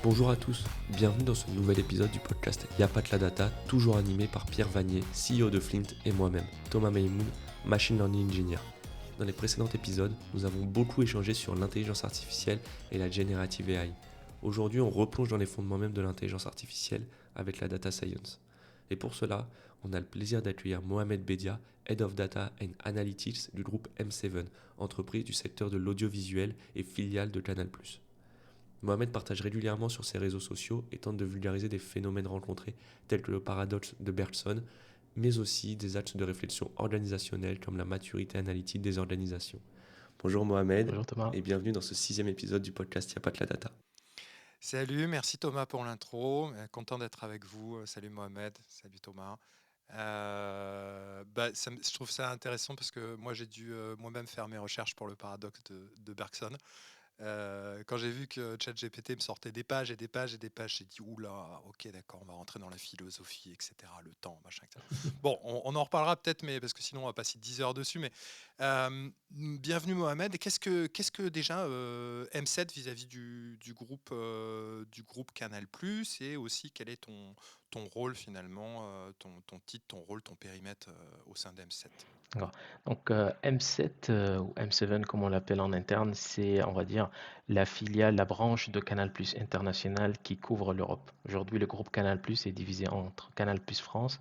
Bonjour à tous, bienvenue dans ce nouvel épisode du podcast Y'a pas de la data, toujours animé par Pierre Vanier, CEO de Flint, et moi-même, Thomas Maymoun, Machine Learning Engineer. Dans les précédents épisodes, nous avons beaucoup échangé sur l'intelligence artificielle et la Generative AI. Aujourd'hui, on replonge dans les fondements même de l'intelligence artificielle avec la data science. Et pour cela, on a le plaisir d'accueillir Mohamed Bedia, Head of Data and Analytics du groupe M7, entreprise du secteur de l'audiovisuel et filiale de Canal+. Mohamed partage régulièrement sur ses réseaux sociaux et tente de vulgariser des phénomènes rencontrés tels que le paradoxe de Bergson, mais aussi des axes de réflexion organisationnelle comme la maturité analytique des organisations. Bonjour Mohamed Bonjour Thomas. et bienvenue dans ce 6e épisode du podcast Y'a pas de la data. Salut, merci Thomas pour l'intro. Content d'être avec vous. Salut Mohamed, salut Thomas. Je trouve ça intéressant parce que moi j'ai dû moi-même faire mes recherches pour le paradoxe de Bergson. Quand j'ai vu que ChatGPT me sortait des pages et des pages et des pages, j'ai dit oula, ok, d'accord, on va rentrer dans la philosophie, etc., le temps, machin, etc. Bon, on en reparlera peut-être, mais parce que sinon on va passer 10 heures dessus. Mais bienvenue Mohamed. Et qu'est-ce que déjà M7 vis-à-vis du groupe Canal+, et aussi quel est ton rôle finalement, ton titre, ton rôle, ton périmètre au sein d'M7? D'accord. Donc M7 ou M7 comme on l'appelle en interne, c'est on va dire la filiale, la branche de Canal+ International qui couvre l'Europe. Aujourd'hui, le groupe Canal+ est divisé entre Canal+ France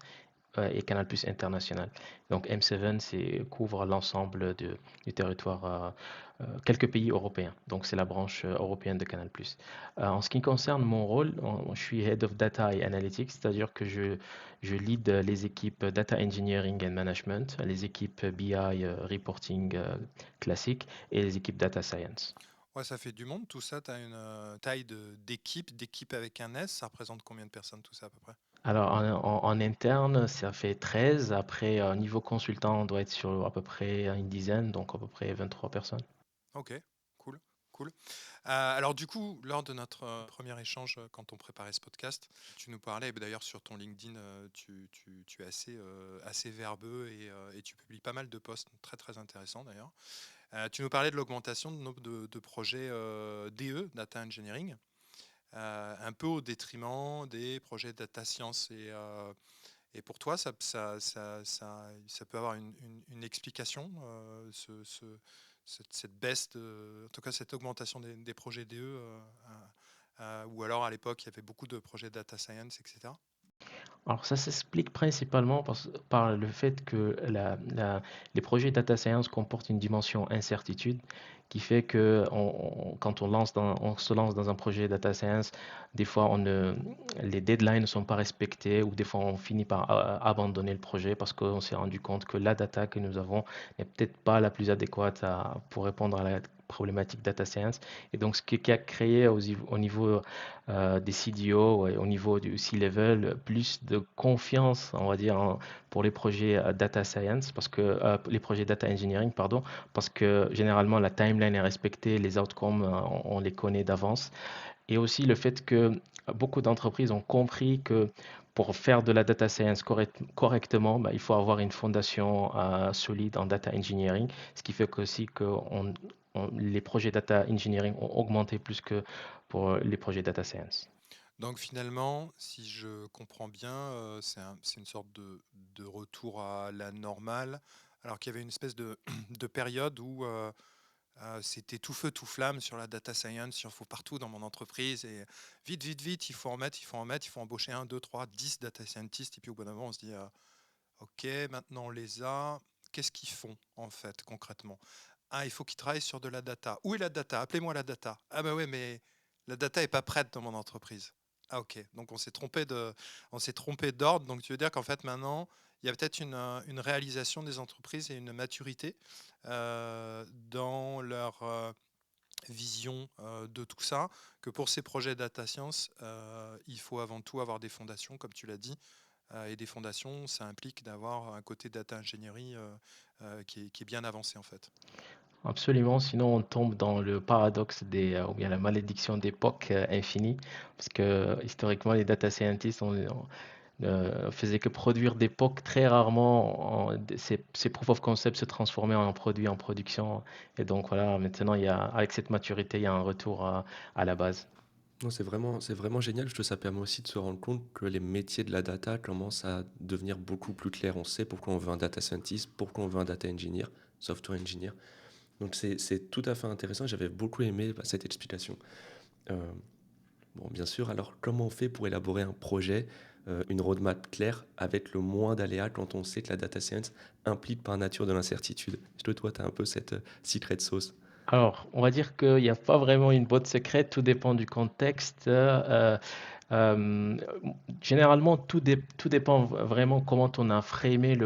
et Canal+ International. Donc M7 couvre l'ensemble du territoire, quelques pays européens. Donc c'est la branche européenne de Canal+. En ce qui concerne mon rôle, je suis Head of Data et Analytics, c'est-à-dire que je lead les équipes Data Engineering and Management, les équipes BI Reporting classique et les équipes Data Science. Ouais, ça fait du monde tout ça. Tu as une taille d'équipe avec un S. Ça représente combien de personnes tout ça à peu près? Alors en interne, ça fait 13. Après, niveau consultant, on doit être sur à peu près une dizaine, donc à peu près 23 personnes. Ok, cool, cool. Alors du coup, lors de notre premier échange, quand on préparait ce podcast, tu nous parlais, et d'ailleurs sur ton LinkedIn, tu es assez verbeux et tu publies pas mal de posts très très intéressants d'ailleurs. Tu nous parlais de l'augmentation de nombre de projets DE, Data Engineering, un peu au détriment des projets data science. Et pour toi, ça peut avoir une explication, cette baisse, en tout cas cette augmentation des projets DE, ou alors à l'époque, il y avait beaucoup de projets data science, etc. Alors ça s'explique principalement par le fait que les projets data science comportent une dimension incertitude qui fait que quand on se lance dans un projet data science, des fois les deadlines ne sont pas respectés ou des fois on finit par abandonner le projet parce qu'on s'est rendu compte que la data que nous avons n'est peut-être pas la plus adéquate pour répondre à la problématique data science. Et donc ce qui a créé au niveau des CDO et au niveau du C-level, plus de confiance, on va dire, pour les projets data science, les projets data engineering, pardon, parce que généralement la timeline est respectée, les outcomes, on les connaît d'avance. Et aussi le fait que beaucoup d'entreprises ont compris que pour faire de la data science correctement, il faut avoir une fondation solide en data engineering, ce qui fait aussi que les projets data engineering ont augmenté plus que pour les projets data science. Donc finalement, si je comprends bien, c'est une sorte de retour à la normale, alors qu'il y avait une espèce de période où c'était tout feu, tout flamme sur la data science, il en faut partout dans mon entreprise, et vite, vite, vite, il faut embaucher 1, 2, 3, 10 data scientists, et puis au bout d'un moment, on se dit, ok, maintenant on les a, qu'est-ce qu'ils font en fait concrètement? Ah, il faut qu'ils travaillent sur de la data. Où est la data? Appelez-moi la data. Ah bah ouais, mais la data est pas prête dans mon entreprise. Ah ok, donc on s'est trompé d'ordre. Donc tu veux dire qu'en fait maintenant, il y a peut-être une réalisation des entreprises et une maturité dans leur vision de tout ça, que pour ces projets data science, il faut avant tout avoir des fondations, comme tu l'as dit, et des fondations, ça implique d'avoir un côté data ingénierie qui est bien avancé en fait. Absolument, sinon on tombe dans le paradoxe ou bien la malédiction d'époque infinie, parce que historiquement les data scientists ne faisaient que produire des POC très rarement. Ces proof of concept se transformaient en produits en production, et donc voilà, maintenant avec cette maturité, il y a un retour à la base. Non, c'est vraiment génial. Je trouve que ça permet aussi de se rendre compte que les métiers de la data commencent à devenir beaucoup plus clairs. On sait pourquoi on veut un data scientist, pourquoi on veut un data engineer, software engineer. Donc c'est tout à fait intéressant. J'avais beaucoup aimé cette explication. Euh, bon, bien sûr, alors comment on fait pour élaborer un projet, une roadmap claire avec le moins d'aléas quand on sait que la data science implique par nature de l'incertitude? Je te toi, tu as un peu cette secret sauce. Alors, on va dire qu'il n'y a pas vraiment une boîte secrète, tout dépend du contexte. Euh, Généralement, tout dépend vraiment comment on a framé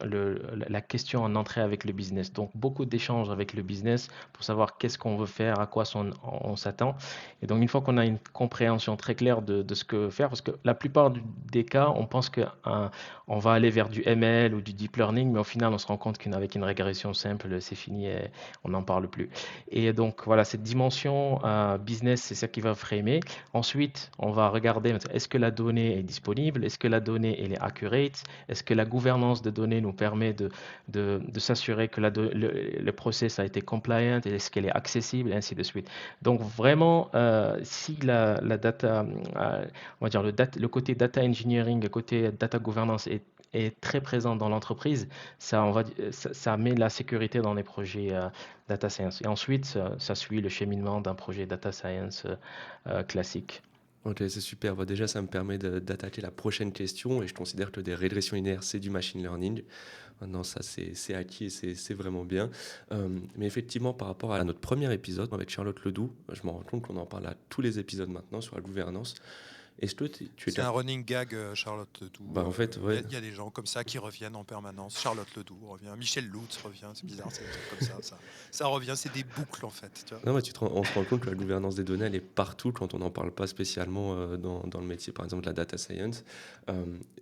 la question en entrée avec le business. Donc, beaucoup d'échanges avec le business pour savoir qu'est-ce qu'on veut faire, à quoi on s'attend. Et donc, une fois qu'on a une compréhension très claire de ce que faire, parce que la plupart des cas, on pense qu'on va aller vers du ML ou du deep learning, mais au final, on se rend compte qu'avec une régression simple, c'est fini et on n'en parle plus. Et donc, voilà, cette dimension business, c'est ça qui va framer. Ensuite, on va regarder est-ce que la donnée est disponible, est-ce que la donnée elle est accurate, est-ce que la gouvernance de données nous permet de s'assurer que le process a été compliant, et est-ce qu'elle est accessible, et ainsi de suite. Donc vraiment, si la data, on va dire le côté data engineering, le côté data governance est très présent dans l'entreprise, ça met la sécurité dans les projets data science. Et ensuite, ça suit le cheminement d'un projet data science classique. Ok, c'est super. Bah, déjà, ça me permet d'attaquer la prochaine question et je considère que des régressions linéaires, c'est du machine learning. Maintenant, ça, c'est acquis et c'est vraiment bien. Mais effectivement, par rapport à notre premier épisode avec Charlotte Ledoux, je me rends compte qu'on en parle à tous les épisodes maintenant sur la gouvernance. Est-ce que tu es C'est un capable... running gag, Charlotte Ledoux. Bah, en fait, Il ouais. y a des gens comme ça qui reviennent en permanence. Charlotte Ledoux revient, Michel Lutz revient. C'est bizarre, c'est des trucs comme ça revient, c'est des boucles en fait. Tu vois. Non, mais on se rend compte que la gouvernance des données, elle est partout quand on n'en parle pas spécialement dans le métier, par exemple, de la data science.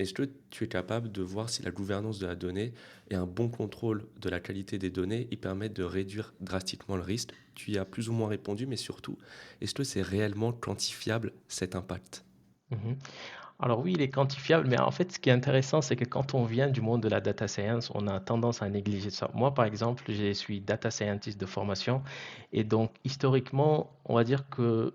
Est-ce que tu es capable de voir si la gouvernance de la donnée et un bon contrôle de la qualité des données, ils permettent de réduire drastiquement le risque? Tu y as plus ou moins répondu, mais surtout, est-ce que c'est réellement quantifiable cet impact? Mhm. Alors oui, il est quantifiable, mais en fait, ce qui est intéressant, c'est que quand on vient du monde de la data science, on a tendance à négliger ça. Moi, par exemple, je suis data scientist de formation, et donc historiquement, on va dire que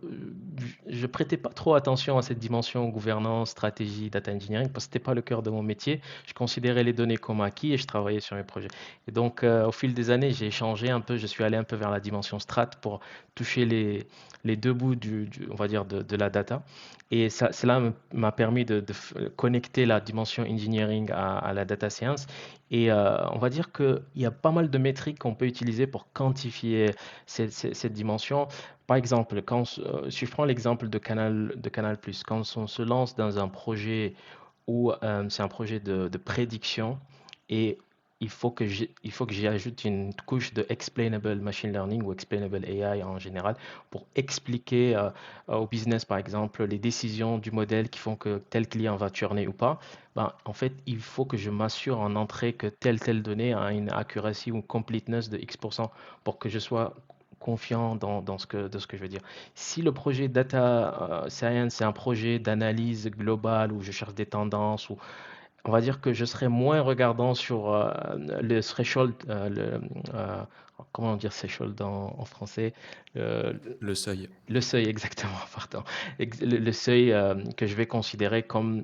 je prêtais pas trop attention à cette dimension gouvernance, stratégie, data engineering, parce que c'était pas le cœur de mon métier. Je considérais les données comme acquis et je travaillais sur mes projets. Et donc, au fil des années, j'ai changé un peu, je suis allé un peu vers la dimension strat pour toucher les deux bouts on va dire, de la data. Et cela m'a permis de connecter la dimension engineering à la data science. Et on va dire qu'il y a pas mal de métriques qu'on peut utiliser pour quantifier cette dimension. Par exemple, si je prends l'exemple de Canal+, quand on se lance dans un projet où c'est un projet de prédiction et il faut que j'y ajoute une couche de explainable machine learning ou explainable AI en général pour expliquer au business, par exemple, les décisions du modèle qui font que tel client va churner ou pas. Ben, en fait, il faut que je m'assure en entrée que telle donnée a une accuracy ou completeness de X% pour que je sois confiant dans de ce que je veux dire. Si le projet data science c'est un projet d'analyse globale où je cherche des tendances, ou on va dire que je serai moins regardant sur le threshold, euh, comment dire threshold en français, euh, Le seuil. le seuil exactement, pardon, le seuil que je vais considérer comme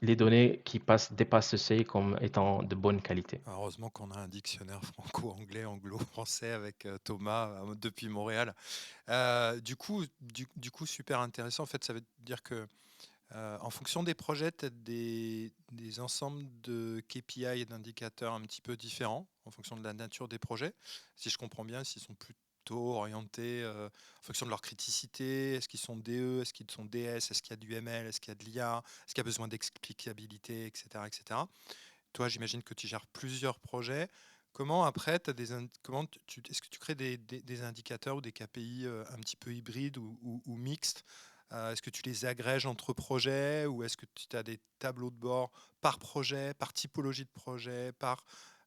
les données qui dépassent ce seuil comme étant de bonne qualité. Heureusement qu'on a un dictionnaire franco-anglais, anglo-français avec Thomas depuis Montréal. Du coup, super intéressant. En fait, ça veut dire que en fonction des projets, tu as des ensembles de KPI et d'indicateurs un petit peu différents en fonction de la nature des projets. Si je comprends bien, s'ils sont plutôt orientés en fonction de leur criticité, est-ce qu'ils sont DE, est-ce qu'ils sont DS, est-ce qu'il y a du ML, est-ce qu'il y a de l'IA, est-ce qu'il y a besoin d'explicabilité, etc., etc. Toi, j'imagine que tu gères plusieurs projets. Comment après, est-ce que tu crées des indicateurs ou des KPI un petit peu hybrides ou mixtes? Est-ce que tu les agrèges entre projets ou est-ce que tu as des tableaux de bord par projet, par typologie de projet, par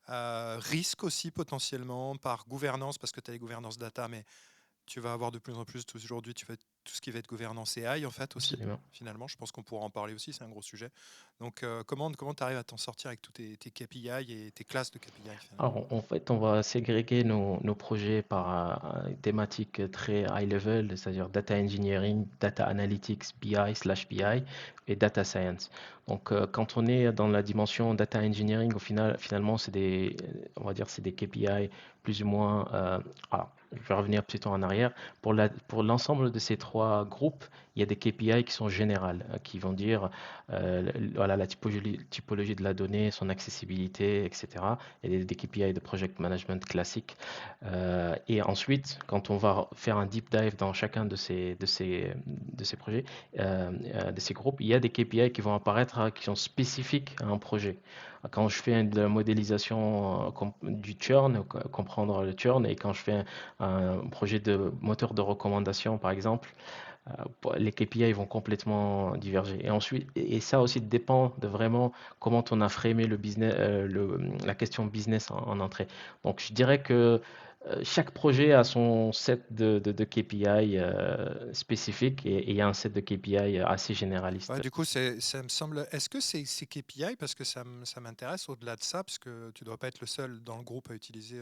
risque aussi potentiellement, par gouvernance, parce que tu as les gouvernances data, mais tu vas avoir de plus en plus aujourd'hui, tout ce qui va être gouvernance AI, en fait, aussi, absolument. finalement. Je pense qu'on pourra en parler aussi, c'est un gros sujet. Donc, comment tu arrives à t'en sortir avec tous tes KPI et tes classes de KPI, finalement? Alors, en fait, on va ségréguer nos projets par thématiques très high level, c'est-à-dire data engineering, data analytics, BI/BI et data science. Donc, quand on est dans la dimension data engineering, finalement, on va dire, c'est des KPI plus ou moins. Alors, je vais revenir plutôt en arrière. Pour l'ensemble de ces trois groupes, il y a des KPI qui sont générales, qui vont dire voilà, la typologie de la donnée, son accessibilité, etc. Il y a des KPI de project management classiques. Et ensuite, quand on va faire un deep dive dans chacun de ces projets, de ces groupes, il y a des KPI qui vont apparaître qui sont spécifiques à un projet. Quand je fais de la modélisation du churn, comprendre le churn, et quand je fais un projet de moteur de recommandation, par exemple, les KPI vont complètement diverger. Et ensuite, et ça aussi dépend de vraiment comment on a framé le business, la question business en entrée. Donc, je dirais que chaque projet a son set de KPI spécifique, et il y a un set de KPI assez Ouais, généraliste. du coup, ça me semble. Est-ce que c'est KPI? Parce que ça m'intéresse au-delà de ça, parce que tu dois pas être le seul dans le groupe à utiliser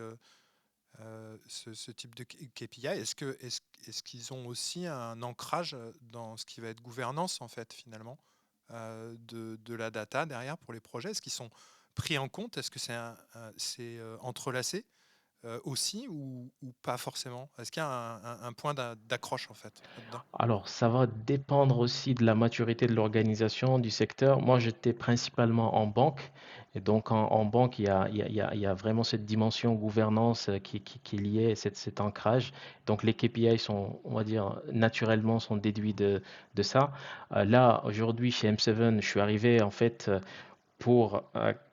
ce type de KPI. Est-ce qu'ils ont aussi un ancrage dans ce qui va être gouvernance, en fait, finalement, de la data derrière pour les projets? Est-ce qu'ils sont pris en compte? Est-ce que c'est entrelacé aussi ou pas forcément? Est-ce qu'il y a un point d'accroche, en fait, là-dedans? Alors, ça va dépendre aussi de la maturité de l'organisation, du secteur. Moi, j'étais principalement en banque. Et donc, en banque, il y a vraiment cette dimension gouvernance qui est liée, cet ancrage. Donc, les KPI sont, on va dire, naturellement, sont déduits de ça. Là, aujourd'hui, chez M7, je suis arrivé, en fait, pour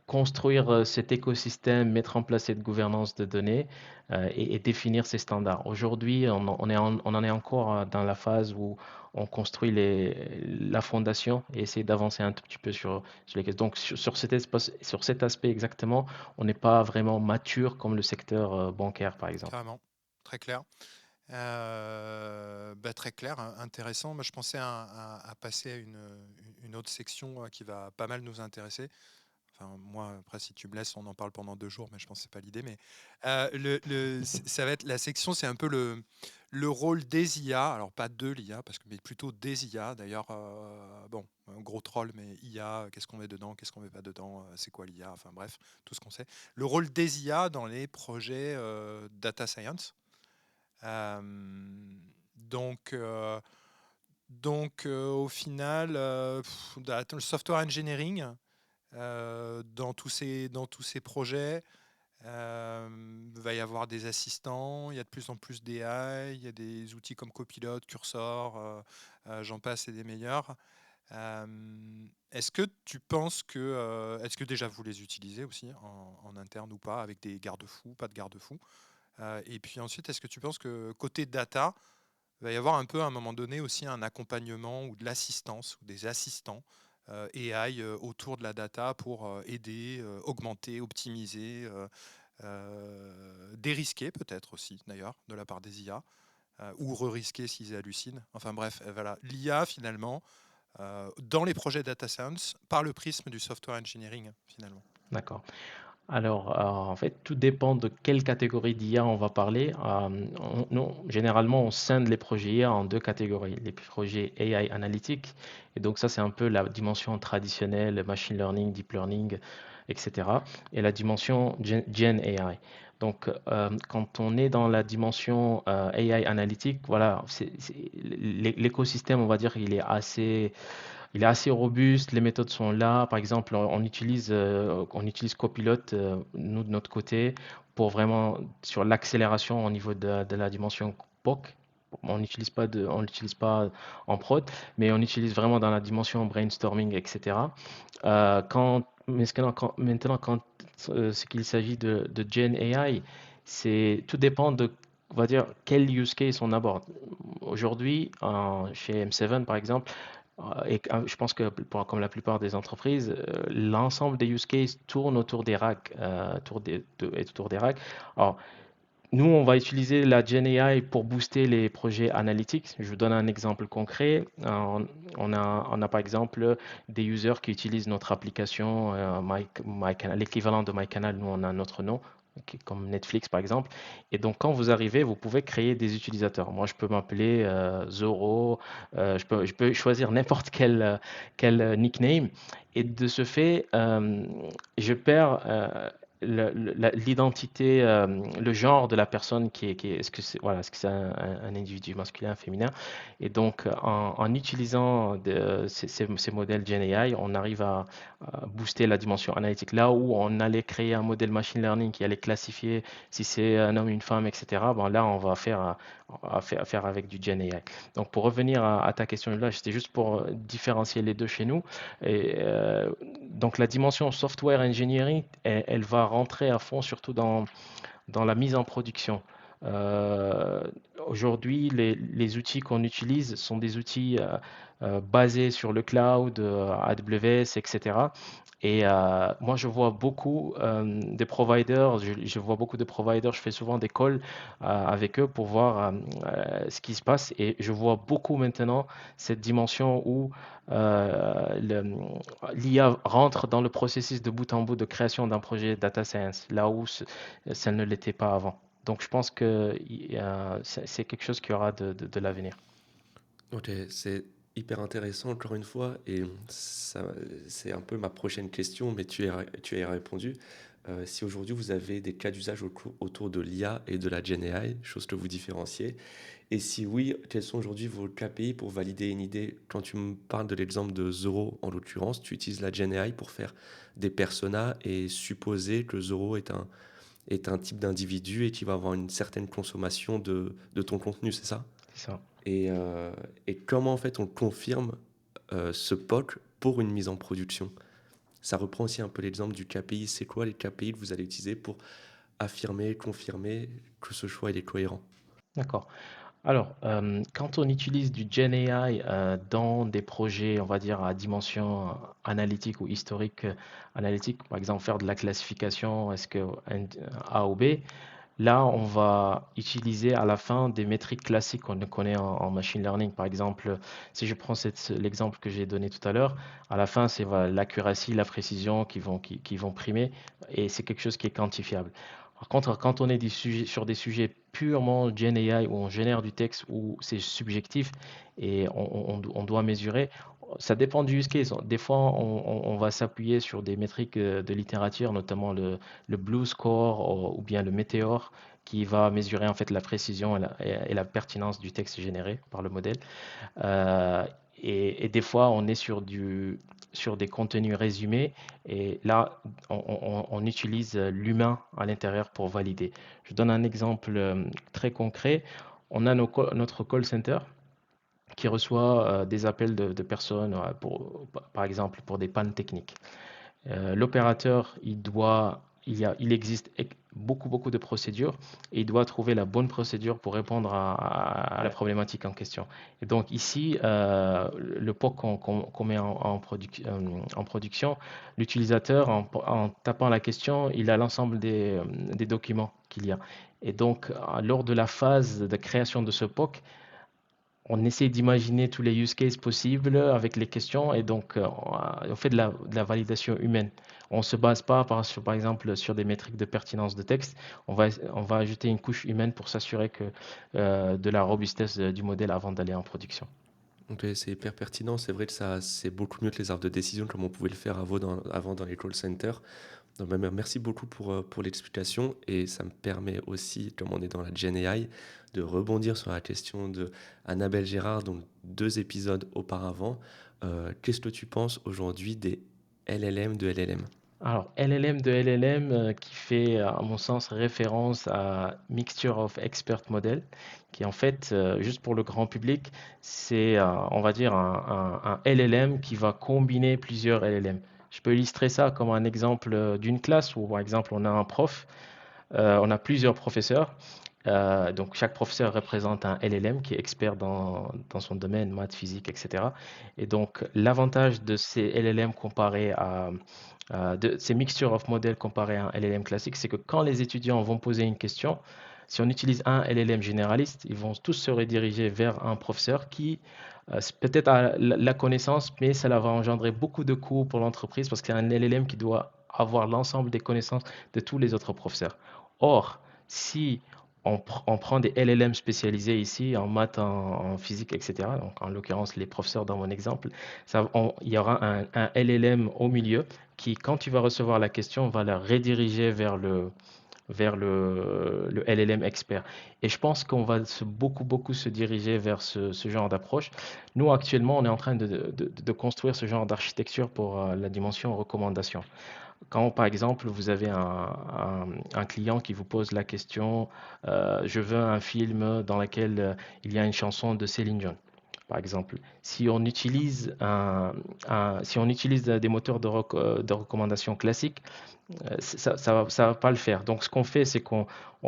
construire cet écosystème, mettre en place cette gouvernance de données et définir ces standards. Aujourd'hui, on en est encore dans la phase où on construit la fondation et essayer d'avancer un tout petit peu sur les questions. Donc, sur cet aspect exactement, on n'est pas vraiment mature comme le secteur bancaire, par exemple. Carrément, très clair. Bah, très clair, intéressant. Moi, je pensais à passer à une autre section qui va pas mal nous intéresser. Enfin, moi, après, si tu me laisses, on en parle pendant 2 jours, mais je pense que c'est pas l'idée. Mais ça va être la section, c'est un peu le rôle des IA. Alors, pas de l'IA, mais plutôt des IA. D'ailleurs, bon, un gros troll, mais IA, qu'est-ce qu'on met dedans, qu'est-ce qu'on met pas dedans, c'est quoi l'IA, enfin bref, tout ce qu'on sait. Le rôle des IA dans les projets data science. Euh, donc, euh, au final, le software engineering, dans tous ces projets, va y avoir des assistants, il y a de plus en plus d'AI, il y a des outils comme Copilot, Cursor, j'en passe et des meilleurs. Est-ce que tu penses est-ce que déjà vous les utilisez aussi en interne ou pas, avec des garde-fous, pas de garde-fous? Et puis ensuite, est-ce que tu penses que côté data, il va y avoir un peu à un moment donné aussi un accompagnement ou de l'assistance ou des assistants AI autour de la data pour aider, augmenter, optimiser, dérisquer peut-être aussi d'ailleurs de la part des IA ou re-risquer s'ils hallucinent. Enfin bref, voilà, l'IA finalement dans les projets data science par le prisme du software engineering finalement. D'accord. Alors, en fait, tout dépend de quelle catégorie d'IA on va parler. Généralement, on scinde les projets IA en deux catégories. Les projets AI analytiques, et donc ça, c'est un peu la dimension traditionnelle, machine learning, deep learning, etc. Et la dimension Gen AI. Donc, quand on est dans la dimension AI analytique, voilà, l'écosystème, on va dire, il est assez robuste, les méthodes sont là. Par exemple, on utilise Copilot, nous de notre côté, pour vraiment sur l'accélération au niveau de la dimension POC. On l'utilise pas en prod, mais on utilise vraiment dans la dimension brainstorming, etc. Maintenant, quand ce qu'il s'agit de Gen AI, tout dépend de, on va dire, quel use case on aborde. Aujourd'hui, chez M7 par exemple, et je pense que comme la plupart des entreprises, l'ensemble des use cases tournent autour des racks, autour des racks. Alors, Nous, on va utiliser la GenAI pour booster les projets analytiques. Je vous donne un exemple concret. On a par exemple des users qui utilisent notre application, MyCanal, l'équivalent de MyCanal, nous on a notre nom, comme Netflix par exemple. Et donc quand vous arrivez, vous pouvez créer des utilisateurs. Moi, je peux m'appeler Zoro, je peux choisir n'importe quel nickname. Et de ce fait, je perds l'identité, le genre de la personne est-ce que c'est voilà, est-ce que c'est un individu masculin, féminin? Et donc, en utilisant ces modèles GenAI, on arrive à booster la dimension analytique. Là où on allait créer un modèle machine learning qui allait classifier si c'est un homme, une femme, etc. Bon, là, on va faire avec du GenAI. Donc, pour revenir à ta question, là, c'était juste pour différencier les deux chez nous. Et, donc la dimension software engineering, elle va rentrer à fond, surtout dans la mise en production. Euh, Aujourd'hui, les outils qu'on utilise sont des outils basés sur le cloud, AWS, etc. Et moi, je vois beaucoup de providers, je vois beaucoup de providers, je fais souvent des calls avec eux pour voir ce qui se passe. Et je vois beaucoup maintenant cette dimension où l'IA rentre dans le processus de bout en bout de création d'un projet data science, là où ça ne l'était pas avant. Donc je pense que c'est quelque chose qui aura de l'avenir. Ok, c'est hyper intéressant encore une fois, et ça, c'est un peu ma prochaine question, mais tu as répondu. Si aujourd'hui vous avez des cas d'usage autour de l'IA et de la GenAI, chose que vous différenciez, et si oui, quels sont aujourd'hui vos KPI pour valider une idée? Quand tu me parles de l'exemple de Zoro, en l'occurrence, tu utilises la GenAI pour faire des personas et supposer que Zoro est un type d'individu et qui va avoir une certaine consommation de ton contenu, c'est ça? C'est ça. Et comment en fait on confirme ce POC pour une mise en production? Ça reprend aussi un peu l'exemple du KPI. C'est quoi les KPI que vous allez utiliser pour affirmer, confirmer que ce choix il est cohérent? D'accord. Alors, quand on utilise du GenAI dans des projets, on va dire, à dimension analytique ou historique analytique, par exemple faire de la classification, est-ce que A ou B, là, on va utiliser à la fin des métriques classiques qu'on connaît en machine learning. Par exemple, si je prends l'exemple que j'ai donné tout à l'heure, à la fin, c'est voilà, l'accuracy, la précision qui vont primer, et c'est quelque chose qui est quantifiable. Par contre, quand on est sur des sujets purement GenAI où on génère du texte, où c'est subjectif et on doit mesurer, ça dépend du use case. Des fois, on va s'appuyer sur des métriques de littérature, notamment le Blue Score ou bien le Meteor, qui va mesurer en fait la précision et la pertinence du texte généré par le modèle. Euh, et des fois, on est sur des contenus résumés et là, on utilise l'humain à l'intérieur pour valider. Je donne un exemple très concret. On a notre call center qui reçoit des appels de personnes, par exemple, pour des pannes techniques. L'opérateur, il existe beaucoup, beaucoup de procédures et il doit trouver la bonne procédure pour répondre à la problématique en question. Et donc ici, le POC qu'on met en production, l'utilisateur, en tapant la question, il a l'ensemble des documents qu'il y a. Et donc, lors de la phase de création de ce POC, on essaie d'imaginer tous les use cases possibles avec les questions et donc on fait de la validation humaine. On ne se base pas par exemple sur des métriques de pertinence de texte. On va ajouter une couche humaine pour s'assurer de la robustesse du modèle avant d'aller en production. Donc c'est hyper pertinent. C'est vrai que ça, c'est beaucoup mieux que les arbres de décision comme on pouvait le faire avant dans les call centers. Donc, merci beaucoup pour l'explication et ça me permet aussi, comme on est dans la GenAI, de rebondir sur la question de Annabelle Gérard, donc 2 épisodes auparavant. Qu'est-ce que tu penses aujourd'hui des LLM de LLM? Alors, LLM de LLM qui fait, à mon sens, référence à Mixture of Expert Model, qui en fait, juste pour le grand public, c'est, on va dire, un LLM qui va combiner plusieurs LLM. Je peux illustrer ça comme un exemple d'une classe où, par exemple, on a un prof, on a plusieurs professeurs. Donc, chaque professeur représente un LLM qui est expert dans son domaine, maths, physique, etc. Et donc, l'avantage de ces LLM comparé de ces mixtures of modèles comparé à un LLM classique, c'est que quand les étudiants vont poser une question, Si on utilise un LLM généraliste, ils vont tous se rediriger vers un professeur qui peut-être a la connaissance, mais ça va engendrer beaucoup de coûts pour l'entreprise parce qu'il y a un LLM qui doit avoir l'ensemble des connaissances de tous les autres professeurs. Or, si on prend des LLM spécialisés ici en maths, en physique, etc., donc en l'occurrence les professeurs dans mon exemple, il y aura un LLM au milieu qui, quand tu vas recevoir la question, va la rediriger vers le LLM expert. Et je pense qu'on va beaucoup se diriger vers ce genre d'approche. Nous, actuellement, on est en train de construire ce genre d'architecture pour la dimension recommandation. Quand, par exemple, vous avez un client qui vous pose la question, je veux un film dans lequel il y a une chanson de Céline Dion. Par exemple, si on utilise des moteurs de recommandation classiques, ça va pas le faire. Donc, ce qu'on fait, c'est qu'on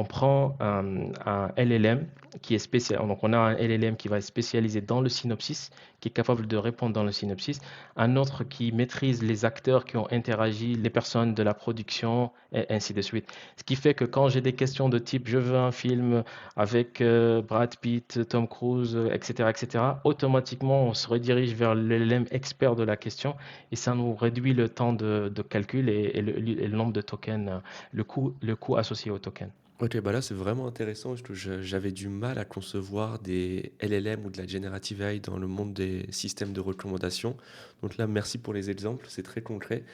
prend un LLM qui est spécial. Donc, on a un LLM qui va être spécialisé dans le synopsis, qui est capable de répondre dans le synopsis. Un autre qui maîtrise les acteurs qui ont interagi, les personnes de la production, et ainsi de suite. Ce qui fait que quand j'ai des questions de type je veux un film avec Brad Pitt, Tom Cruise, etc., etc., automatiquement, on se redirige vers l'LLM expert de la question et ça nous réduit le temps de calcul et le nombre de tokens, le coût associé au token. Ok, bah là c'est vraiment intéressant. J'avais du mal à concevoir des LLM ou de la generative AI dans le monde des systèmes de recommandation. Donc là, merci pour les exemples, c'est très concret.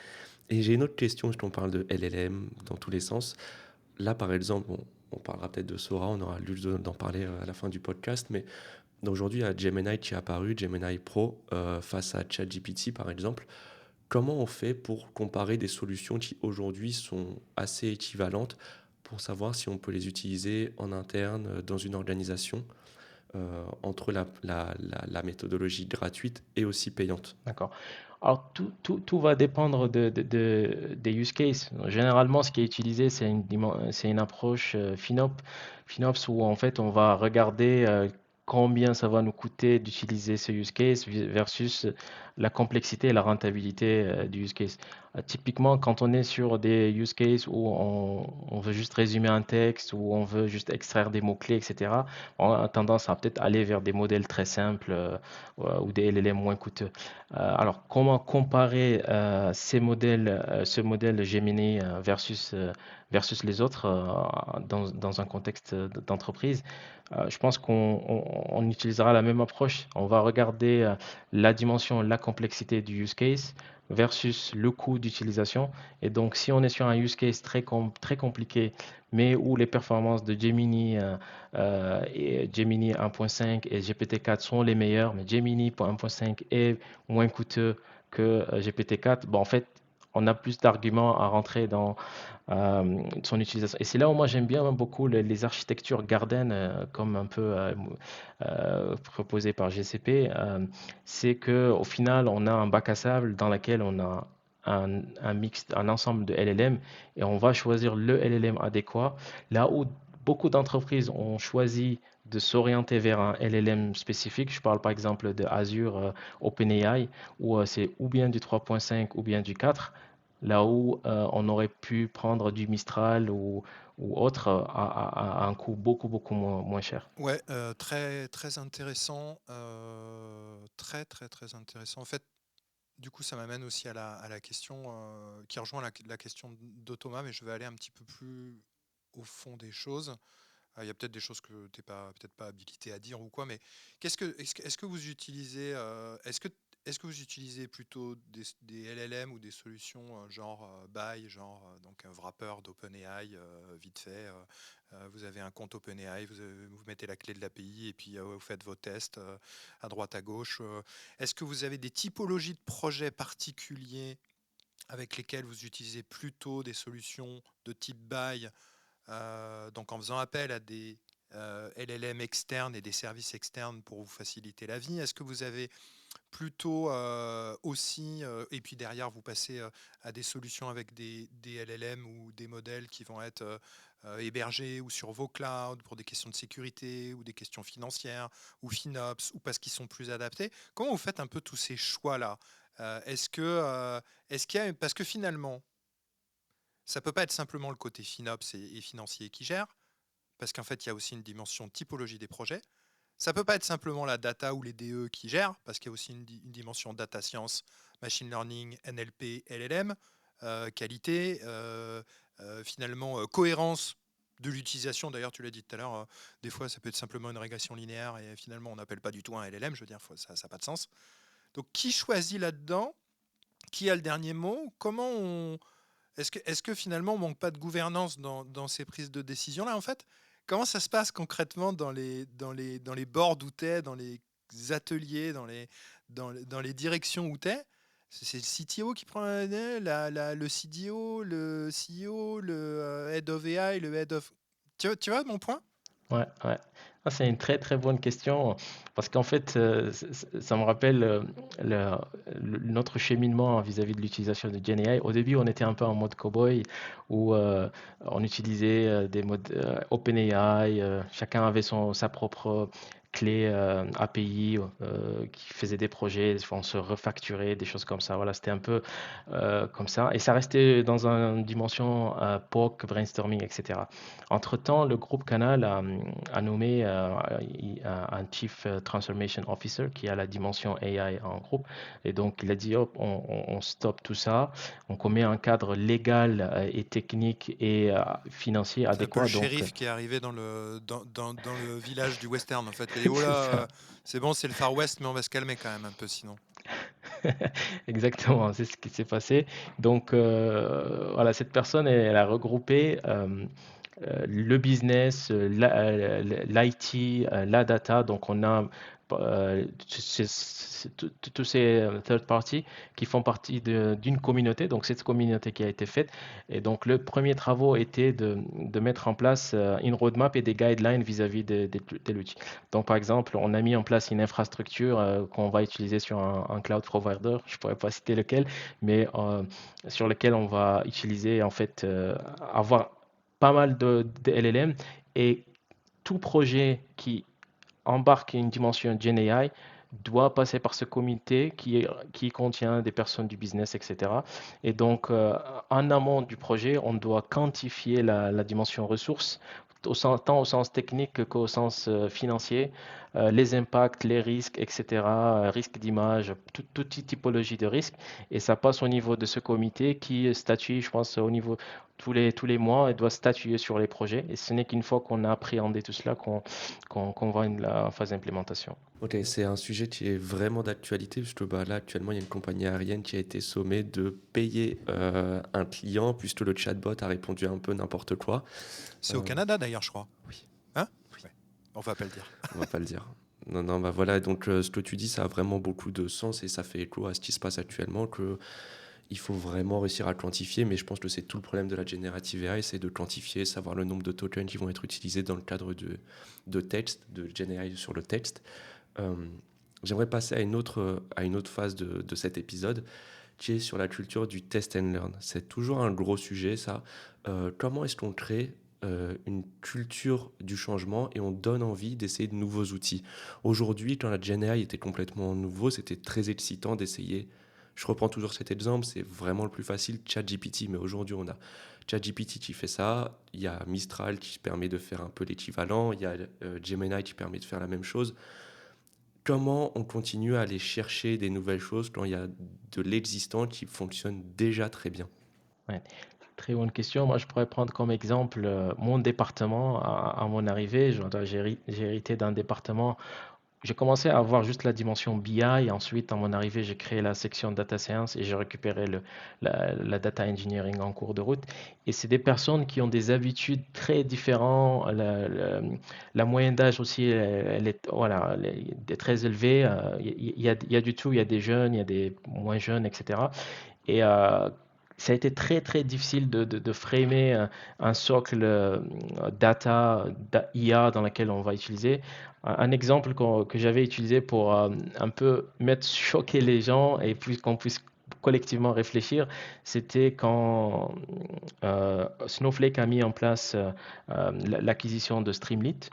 Et j'ai une autre question, je t'en parle de LLM dans tous les sens. Là, par exemple, on parlera peut-être de Sora, on aura l'occasion d'en parler à la fin du podcast, mais aujourd'hui, il y a Gemini qui est apparu, Gemini Pro, face à ChatGPT, par exemple. Comment on fait pour comparer des solutions qui aujourd'hui sont assez équivalentes pour savoir si on peut les utiliser en interne dans une organisation entre la méthodologie gratuite et aussi payante? D'accord. Alors, tout va dépendre des use cases. Généralement, ce qui est utilisé, c'est une approche FinOps où en fait, on va regarder combien ça va nous coûter d'utiliser ce use case versus la complexité et la rentabilité du use case. Typiquement, quand on est sur des use cases où on veut juste résumer un texte, où on veut juste extraire des mots-clés, etc., on a tendance à peut-être aller vers des modèles très simples ou des LLM moins coûteux. Alors, comment comparer ce modèle Gemini versus les autres dans un contexte d'entreprise? Je pense qu'on utilisera la même approche. On va regarder la dimension, la complexité du use case versus le coût d'utilisation. Et donc, si on est sur un use case très compliqué, mais où les performances de Gemini 1.5 et GPT-4 sont les meilleures, mais Gemini pour 1.5 est moins coûteux que GPT-4, bon, en fait, on a plus d'arguments à rentrer dans son utilisation. Et c'est là où moi j'aime bien beaucoup les architectures Garden, comme un peu proposées par GCP. C'est que au final, on a un bac à sable dans lequel on a un ensemble de LLM et on va choisir le LLM adéquat. Là où beaucoup d'entreprises ont choisi de s'orienter vers un LLM spécifique, je parle par exemple de Azure OpenAI, où c'est ou bien du 3.5 ou bien du 4, là où on aurait pu prendre du Mistral ou autre à un coût beaucoup moins cher. Ouais, très, très intéressant, très intéressant. En fait, du coup, ça m'amène aussi à la question qui rejoint la question de Thomas, mais je vais aller un petit peu plus au fond des choses. Il y a peut-être des choses que tu n'es pas, peut-être pas habilité à dire ou quoi, mais est-ce que vous utilisez, est-ce que vous utilisez plutôt des LLM ou des solutions genre Buy, genre donc un wrapper d'OpenAI vite fait, vous avez un compte OpenAI, vous mettez la clé de l'API et puis vous faites vos tests à droite à gauche. Est-ce que vous avez des typologies de projets particuliers avec lesquels vous utilisez plutôt des solutions de type Buy, donc en faisant appel à des LLM externes et des services externes pour vous faciliter la vie? Est-ce que vous avez plutôt aussi, et puis derrière vous passez à des solutions avec des LLM ou des modèles qui vont être hébergés ou sur vos clouds pour des questions de sécurité ou des questions financières ou FinOps ou parce qu'ils sont plus adaptés? Comment vous faites un peu tous ces choix-là? Est-ce qu'il y a, parce que finalement, ça peut pas être simplement le côté FinOps et financier qui gère. parce qu'en fait, il y a aussi une dimension typologie des projets. Ça peut pas être simplement la data ou les DE qui gèrent, parce qu'il y a aussi une dimension data science, machine learning, NLP, LLM, qualité, finalement cohérence de l'utilisation. D'ailleurs, tu l'as dit tout à l'heure, des fois ça peut être simplement une régression linéaire et finalement on n'appelle pas du tout un LLM, je veux dire, ça n'a pas de sens. Donc qui choisit là-dedans? Qui a le dernier mot? Comment on... Est-ce que finalement on manque pas de gouvernance dans ces prises de décision-là en fait? Comment ça se passe concrètement dans les boards où tu es, dans les ateliers, dans les directions où tu es? C'est le CTO qui prend le CDO, le CEO, le Head of AI, le Head of... Tu vois mon point? Ouais, ouais. Ah, c'est une très très bonne question parce qu'en fait, ça me rappelle le- notre cheminement vis-à-vis de l'utilisation de GenAI. Au début, on était un peu en mode cowboy où on utilisait des modes OpenAI, chacun avait sa propre clé API qui faisait des projets, des fois on se refacturait, des choses comme ça. Voilà, c'était un peu comme ça. Et ça restait dans une dimension POC, brainstorming, etc. Entre-temps, le groupe Canal a nommé un Chief Transformation Officer qui a la dimension AI en groupe. Et donc, il a dit, hop, on stoppe tout ça, on commet un cadre légal et technique et financier C'est un peu le adéquat. Donc, shérif qui est arrivé dans le village du western en fait. Il a dit, oh là, c'est ça. c'est bon, c'est le Far West, mais on va se calmer quand même un peu sinon. Exactement, c'est ce qui s'est passé. Donc, voilà, cette personne, elle a regroupé le business, l'IT, la data. Donc, on a tous ces third parties qui font partie d'une communauté. Donc, cette communauté qui a été faite. Et donc, le premier travaux était de mettre en place une roadmap et des guidelines vis-à-vis de l'outil. Donc, par exemple, on a mis en place une infrastructure qu'on va utiliser sur un cloud provider. Je ne pourrais pas citer lequel, mais sur lequel on va utiliser, en fait, avoir pas mal de LLM et tout projet qui embarque une dimension GenAI doit passer par ce comité qui contient des personnes du business, etc. Et donc, en amont du projet, on doit quantifier la dimension ressources, tant au sens technique qu'au sens financier, les impacts, les risques, etc., risques d'image, toute typologie de risque. Et ça passe au niveau de ce comité qui statue, je pense, au niveau tous les mois, et doit statuer sur les projets. Et ce n'est qu'une fois qu'on a appréhendé tout cela qu'on va la phase d'implémentation. Ok, c'est un sujet qui est vraiment d'actualité, puisque bah, là, actuellement, il y a une compagnie aérienne qui a été sommée de payer un client, puisque le chatbot a répondu un peu n'importe quoi. C'est au Canada d'ailleurs, je crois. Oui, Hein? oui, Ouais. On va pas le dire. on va pas le dire. Non, non, bah voilà, donc ce que tu dis, ça a vraiment beaucoup de sens et ça fait écho à ce qui se passe actuellement, que il faut vraiment réussir à quantifier, mais je pense que c'est tout le problème de la generative AI, c'est de quantifier, savoir le nombre de tokens qui vont être utilisés dans le cadre de texte, de GenAI sur le texte. Euh, J'aimerais passer à une autre phase de cet épisode, qui est sur la culture du test and learn. C'est toujours un gros sujet, ça. Comment est-ce qu'on crée une culture du changement et on donne envie d'essayer de nouveaux outils? Aujourd'hui, quand la GenAI était complètement nouveau, c'était très excitant d'essayer. Je reprends toujours cet exemple, c'est vraiment le plus facile, ChatGPT, mais aujourd'hui on a ChatGPT qui fait ça, il y a Mistral qui permet de faire un peu l'équivalent, il y a Gemini qui permet de faire la même chose. Comment on continue à aller chercher des nouvelles choses quand il y a de l'existant qui fonctionne déjà très bien? Ouais. Très bonne question. Moi, je pourrais prendre comme exemple mon département à mon arrivée. J'ai hérité d'un département. J'ai commencé à avoir juste la dimension BI. Ensuite, à mon arrivée, j'ai créé la section data science et j'ai récupéré la data engineering en cours de route. Et c'est des personnes qui ont des habitudes très différentes. La moyenne d'âge aussi, elle est, voilà, elle est très élevée. Il y a du tout. Il y a des jeunes, il y a des moins jeunes, etc. Et ça a été très très difficile de framer un socle data, IA dans lequel on va utiliser. Un exemple que j'avais utilisé pour un peu choquer les gens et puis qu'on puisse collectivement réfléchir, c'était quand Snowflake a mis en place l'acquisition de Streamlit.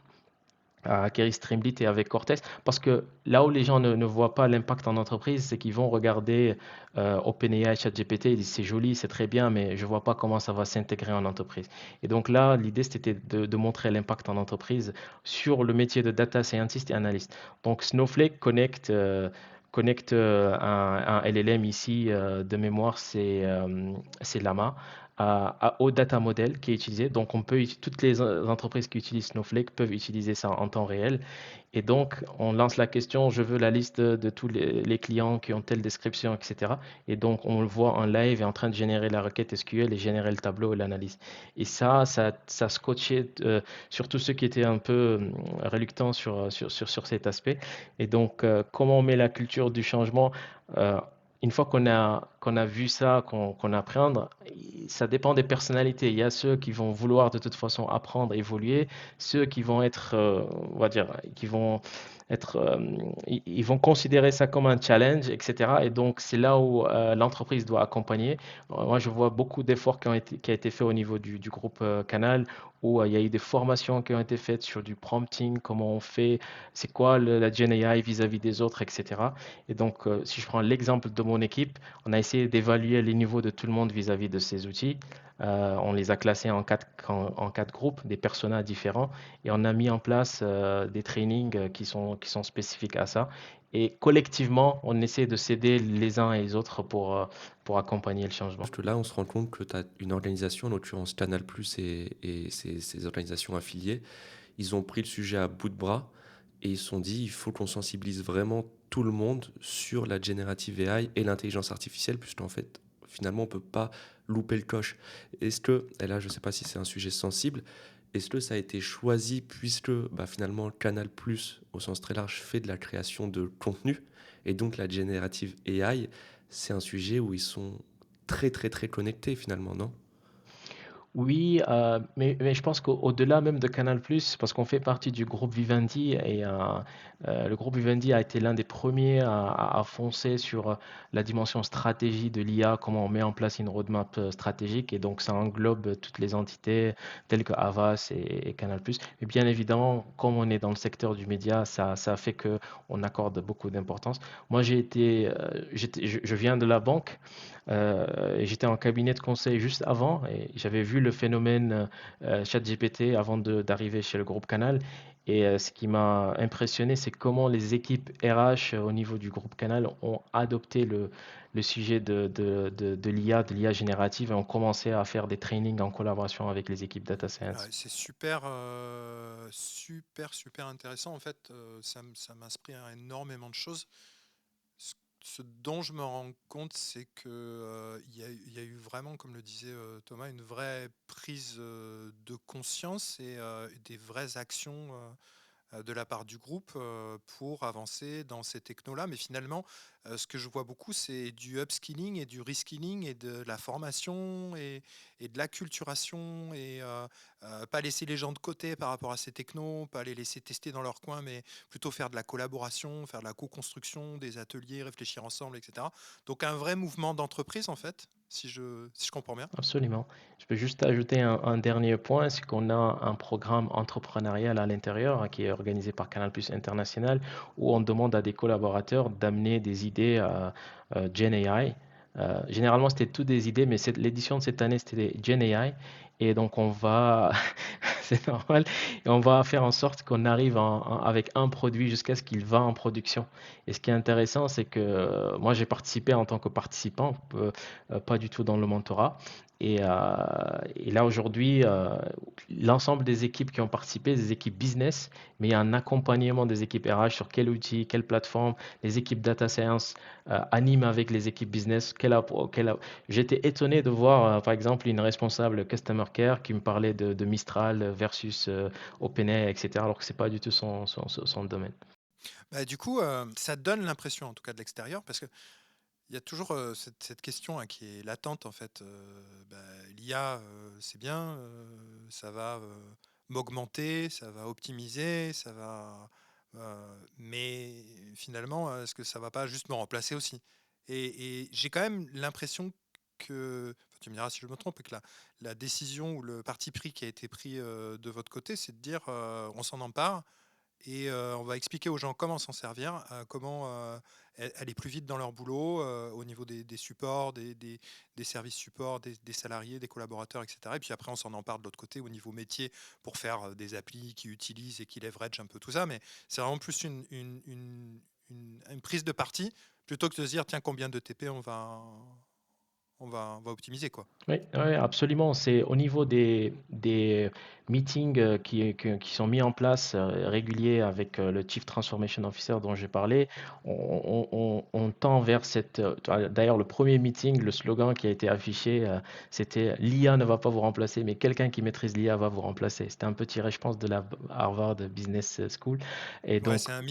à acquérir Streamlit et avec Cortex. Parce que là où les gens ne voient pas l'impact en entreprise, c'est qu'ils vont regarder OpenAI, ChatGPT, ils disent c'est joli, c'est très bien, mais je ne vois pas comment ça va s'intégrer en entreprise. Et donc là, l'idée, c'était de montrer l'impact en entreprise sur le métier de data scientist et analyst. Donc Snowflake connecte un LLM ici, de mémoire, c'est Llama, au data model qui est utilisé. Donc, toutes les entreprises qui utilisent Snowflake peuvent utiliser ça en temps réel. Et donc, on lance la question, je veux la liste de tous les clients qui ont telle description, etc. Et donc, on le voit en live et en train de générer la requête SQL et générer le tableau et l'analyse. Et ça scotchait sur tous ceux qui étaient un peu réluctants sur cet aspect. Et donc, comment on met la culture du changement euh, une fois qu'on a vu ça, qu'on appréhende, ça dépend des personnalités. Il y a ceux qui vont vouloir de toute façon apprendre, évoluer, ceux qui vont être, on va dire, qui vont être, ils vont considérer ça comme un challenge, etc. Et donc, c'est là où l'entreprise doit accompagner. Moi, je vois beaucoup d'efforts qui a été fait au niveau du groupe Canal, où il y a eu des formations qui ont été faites sur du prompting, comment on fait, c'est quoi la Gen AI vis-à-vis des autres, etc. Et donc, si je prends l'exemple de mon équipe, on a essayé d'évaluer les niveaux de tout le monde vis-à-vis de ces outils. On les a classés en quatre groupes, des personas différents, et on a mis en place des trainings qui sont spécifiques à ça. Et collectivement, on essaie de s'aider les uns et les autres pour accompagner le changement. Parce que là, on se rend compte que tu as une organisation, en l'occurrence Canal+, et ses organisations affiliées, ils ont pris le sujet à bout de bras et ils se sont dit, il faut qu'on sensibilise vraiment tout le monde sur la generative AI et l'intelligence artificielle, puisqu'en fait, finalement, on ne peut pas louper le coche. Est-ce que, et là, je ne sais pas si c'est un sujet sensible, est-ce que ça a été choisi puisque finalement Canal+, au sens très large, fait de la création de contenu, et donc la generative AI, c'est un sujet où ils sont très très très connectés finalement, non? Oui, mais je pense qu'au-delà même de Canal+, parce qu'on fait partie du groupe Vivendi et le groupe Vivendi a été l'un des premiers à foncer sur la dimension stratégie de l'IA, comment on met en place une roadmap stratégique et donc ça englobe toutes les entités telles que Havas et Canal+. Mais bien évidemment, comme on est dans le secteur du média, ça fait que on accorde beaucoup d'importance. Moi, je viens de la banque. Et j'étais en cabinet de conseil juste avant et j'avais vu le phénomène ChatGPT avant d'arriver chez le groupe Canal. Et ce qui m'a impressionné, c'est comment les équipes RH au niveau du groupe Canal ont adopté le sujet de l'IA, de l'IA générative et ont commencé à faire des trainings en collaboration avec les équipes data Ouais, science. c'est super, super, super intéressant. En fait, ça m'inspire énormément de choses. Ce dont je me rends compte, c'est que il y a eu vraiment, comme le disait Thomas, une vraie prise de conscience et des vraies actions de la part du groupe pour avancer dans ces technos-là. Mais finalement, ce que je vois beaucoup, c'est du upskilling et du reskilling et de la formation et de l'acculturation et pas laisser les gens de côté par rapport à ces technos, pas les laisser tester dans leur coin, mais plutôt faire de la collaboration, faire de la co-construction, des ateliers, réfléchir ensemble, etc. Donc un vrai mouvement d'entreprise, en fait, si je comprends bien. Absolument. Je peux juste ajouter un dernier point, c'est qu'on a un programme entrepreneurial à l'intérieur qui est organisé par Canal+ International où on demande à des collaborateurs d'amener des idées Gen AI. Généralement, c'était toutes des idées, mais l'édition de cette année, c'était des Gen AI. Et donc, c'est normal, et on va faire en sorte qu'on arrive avec un produit jusqu'à ce qu'il va en production. Et ce qui est intéressant, c'est que moi, j'ai participé en tant que participant, pas du tout dans le mentorat. Et là, aujourd'hui, l'ensemble des équipes qui ont participé, des équipes business, mais il y a un accompagnement des équipes RH sur quel outil, quelle plateforme, les équipes data science animent avec les équipes business. J'étais étonné de voir, par exemple, une responsable customer care qui me parlait de Mistral versus OpenAI, etc., alors que c'est pas du tout son domaine. Bah, du coup, ça donne l'impression, en tout cas de l'extérieur, parce que il y a toujours cette question hein, qui est latente en fait. L'IA, c'est bien, ça va m'augmenter, ça va optimiser, ça va. Mais finalement, est-ce que ça va pas juste me remplacer aussi? Et j'ai quand même l'impression que, enfin, tu me diras si je me trompe, que la décision ou le parti pris qui a été pris de votre côté, c'est de dire on s'en empare et on va expliquer aux gens comment s'en servir, comment aller plus vite dans leur boulot au niveau des supports, des services supports, des salariés, des collaborateurs, etc. Et puis après, on s'en empare de l'autre côté au niveau métier pour faire des applis qui utilisent et qui leverage un peu tout ça. Mais c'est vraiment plus une prise de parti plutôt que de se dire, tiens, combien de TP on va optimiser, quoi. Oui, oui, absolument. C'est au niveau des meetings qui sont mis en place réguliers avec le Chief Transformation Officer dont j'ai parlé. On tend vers cette. D'ailleurs, le premier meeting, le slogan qui a été affiché, c'était l'IA ne va pas vous remplacer, mais quelqu'un qui maîtrise l'IA va vous remplacer. C'était un peu tiré, je pense, de la Harvard Business School. Et Ouais, donc, c'est un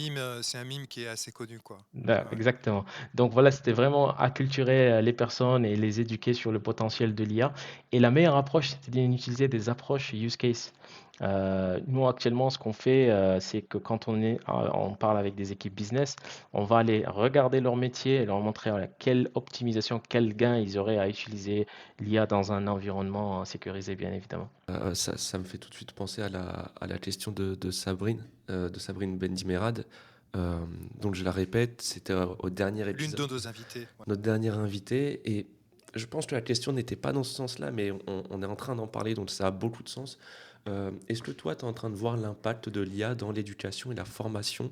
mime qui est assez connu, quoi. Ouais. Exactement. Donc voilà, c'était vraiment acculturer les personnes et les éduquer sur le potentiel de l'IA. Et la meilleure approche, c'était d'utiliser des approches use case. Nous, actuellement, ce qu'on fait, c'est que quand on parle avec des équipes business, on va aller regarder leur métier et leur montrer voilà, quelle optimisation, quel gain ils auraient à utiliser l'IA dans un environnement sécurisé, bien évidemment. Ça me fait tout de suite penser à la question de Sabrine Bendimerad. Donc je la répète, c'était au dernier L'une épisode, de nos invités. Ouais. notre dernier invité. Et je pense que la question n'était pas dans ce sens-là, mais on est en train d'en parler, donc ça a beaucoup de sens. Est-ce que toi, tu es en train de voir l'impact de l'IA dans l'éducation et la formation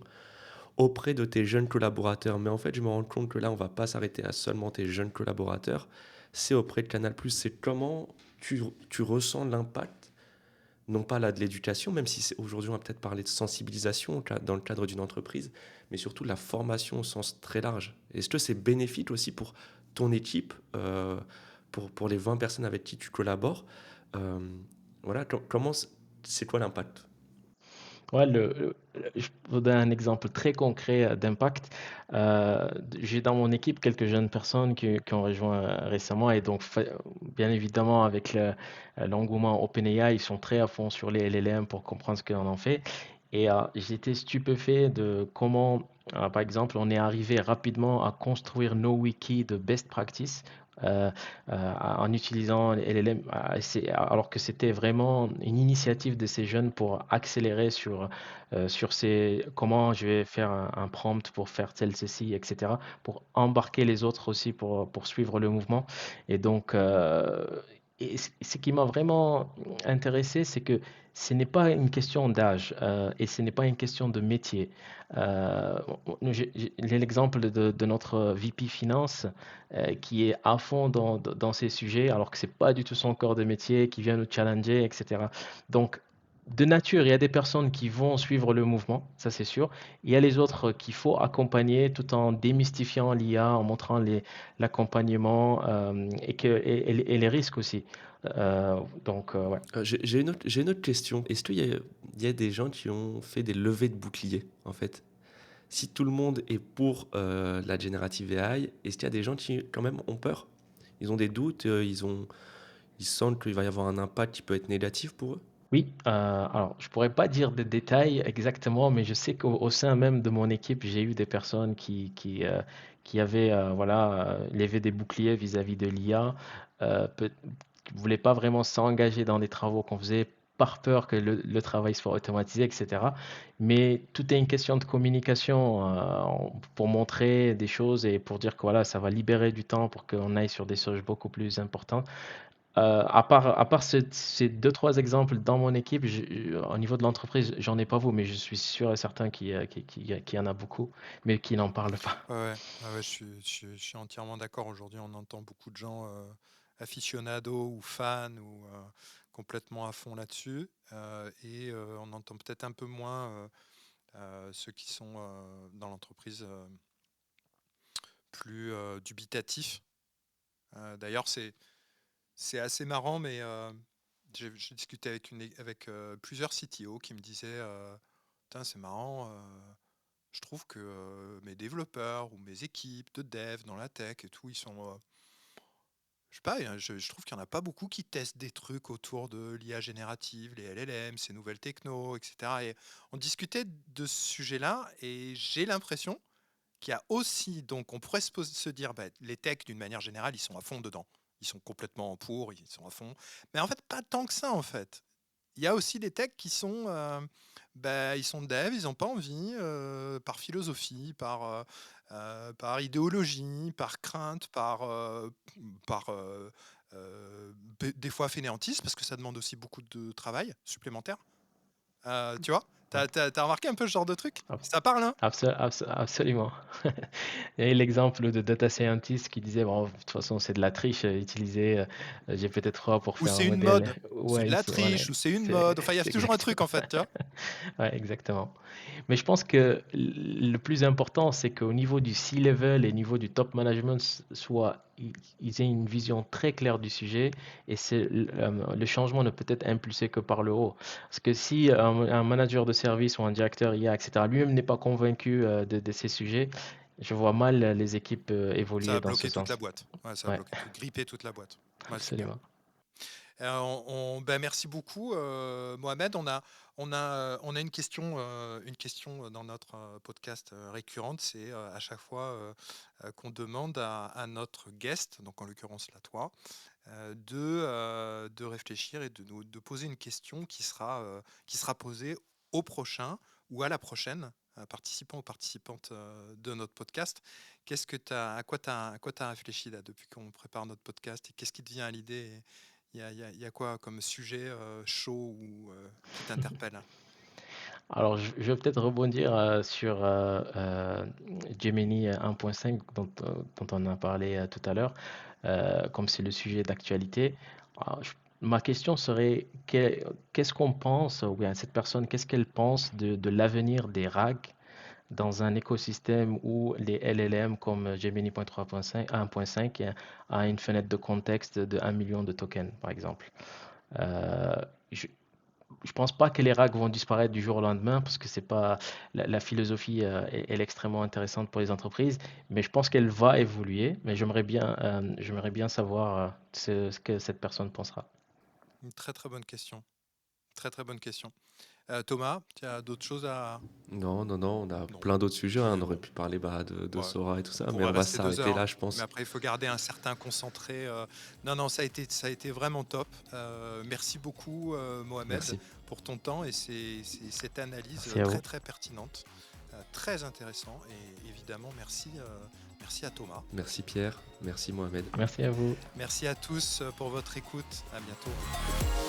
auprès de tes jeunes collaborateurs? Mais en fait, je me rends compte que là, on va pas s'arrêter à seulement tes jeunes collaborateurs. C'est auprès de Canal+. C'est comment tu ressens l'impact, non pas là de l'éducation, même si aujourd'hui on va peut-être parler de sensibilisation dans le cadre d'une entreprise, mais surtout de la formation au sens très large. Est-ce que c'est bénéfique aussi pour ton équipe, pour les 20 personnes avec qui tu collabores? Euh, voilà, c'est quoi l'impact? Ouais, je vous donne un exemple très concret d'impact. J'ai dans mon équipe quelques jeunes personnes qui ont rejoint récemment et donc bien évidemment avec l'engouement OpenAI, ils sont très à fond sur les LLM pour comprendre ce qu'on en fait. Et j'étais stupéfait de comment, par exemple, on est arrivé rapidement à construire nos wikis de best practice. euh, en utilisant les LLM, alors que c'était vraiment une initiative de ces jeunes pour accélérer sur comment je vais faire un prompt pour faire tel ceci, etc., pour embarquer les autres aussi pour suivre le mouvement. Et donc, et ce qui m'a vraiment intéressé, c'est que ce n'est pas une question d'âge et ce n'est pas une question de métier. J'ai l'exemple de notre VP Finance qui est à fond dans ces sujets alors que c'est pas du tout son corps de métier, qui vient nous challenger, etc. Donc, de nature, il y a des personnes qui vont suivre le mouvement, ça c'est sûr. Il y a les autres qu'il faut accompagner tout en démystifiant l'IA, en montrant l'accompagnement et les risques aussi. Ouais. J'ai une autre question. Est-ce il y a des gens qui ont fait des levées de boucliers, en fait? Si tout le monde est pour la générative AI, est-ce qu'il y a des gens qui, quand même, ont peur? Ils ont des doutes, ils sentent qu'il va y avoir un impact qui peut être négatif pour eux? Oui, alors je pourrais pas dire des détails exactement, mais je sais qu'au sein même de mon équipe, j'ai eu des personnes qui avaient voilà, levé des boucliers vis-à-vis de l'IA, qui ne voulaient pas vraiment s'engager dans des travaux qu'on faisait par peur que le travail soit automatisé, etc. Mais tout est une question de communication pour montrer des choses et pour dire que voilà, ça va libérer du temps pour qu'on aille sur des choses beaucoup plus importantes. À part ces deux, trois exemples dans mon équipe, au niveau de l'entreprise, j'en ai pas vous, mais je suis sûr et certain qu'il y en a beaucoup, mais qui n'en parlent pas. Ouais, ouais, ouais, ouais, je suis entièrement d'accord. Aujourd'hui, on entend beaucoup de gens aficionados ou fans ou complètement à fond là-dessus. Et on entend peut-être un peu moins ceux qui sont dans l'entreprise plus dubitatifs. D'ailleurs, c'est assez marrant, mais j'ai discuté avec plusieurs CTO qui me disaient Putain, c'est marrant, je trouve que mes développeurs ou mes équipes de dev dans la tech et tout, ils sont. Je sais pas, hein, je trouve qu'il n'y en a pas beaucoup qui testent des trucs autour de l'IA générative, les LLM, ces nouvelles techno, etc. Et on discutait de ce sujet-là et j'ai l'impression qu'il y a aussi, donc on pourrait se dire, bah, les techs d'une manière générale, ils sont à fond dedans. Ils sont complètement pour, ils sont à fond. Mais en fait, pas tant que ça, en fait. Il y a aussi des techs qui sont, ils sont devs, ils n'ont pas envie, par philosophie, par idéologie, par crainte, par des fois fainéantise, parce que ça demande aussi beaucoup de travail supplémentaire. Tu vois? T'as remarqué un peu ce genre de truc? Ça parle, hein? Absolument. Il y a l'exemple de data scientist qui disait, bon, de toute façon, c'est de la triche, utiliser GPT-3 pour Ou faire un c'est une modèle. mode, c'est de Ouais, la voilà, triche, ou c'est une c'est mode. Enfin, il y a c'est toujours un truc, en exactement. fait, tu vois? Ouais, exactement. Mais je pense que le plus important, c'est qu'au niveau du C-level et au niveau du top management, ils aient une vision très claire du sujet et le changement ne peut être impulsé que par le haut. Parce que si un manager de service ou un directeur IA, etc., lui-même n'est pas convaincu de ces sujets, je vois mal les équipes Ça évoluer a dans ce bloqué toute la sens. boîte. Ouais, ça a Ouais, bloqué, grippé toute la boîte. Ouais, super. absolument. Merci beaucoup, Mohamed. On a une question dans notre podcast récurrente. C'est à chaque fois qu'on demande à notre guest, donc en l'occurrence là toi, de réfléchir et de poser une question qui sera posée au prochain ou à la prochaine participant ou participante de notre podcast. À quoi tu as réfléchi là depuis qu'on prépare notre podcast et qu'est-ce qui te vient à l'idée? Il y a quoi comme sujet chaud ou qui t'interpelle? Alors, je vais peut-être rebondir sur Gemini 1.5 dont on a parlé tout à l'heure, comme c'est le sujet d'actualité. Alors, ma question serait, qu'est-ce qu'on pense, ou bien cette personne, qu'est-ce qu'elle pense de l'avenir des RAG dans un écosystème où les LLM comme Gemini 3.5, 1.5 a une fenêtre de contexte de 1 million de tokens, par exemple. Euh, je, je pense pas que les RAG vont disparaître du jour au lendemain parce que c'est pas la philosophie elle est extrêmement intéressante pour les entreprises, mais je pense qu'elle va évoluer. Mais j'aimerais bien savoir ce que cette personne pensera. Une très très bonne question. Très très bonne question. Thomas, tu as d'autres choses à... Non, non, non, on a Non. plein d'autres sujets, hein. On aurait Bon, pu parler de ouais. Sora et tout On ça, mais pourrait on va rester deux s'arrêter heures, là, hein. je Mais pense. après, il faut garder un certain concentré. Non, non, ça a été vraiment top. Merci beaucoup, Mohamed, Merci. pour ton temps et cette analyse Merci à très vous. très pertinente, très intéressant. Et évidemment, merci à Thomas. Merci Pierre, merci Mohamed. Merci à vous. Merci à tous pour votre écoute. À bientôt.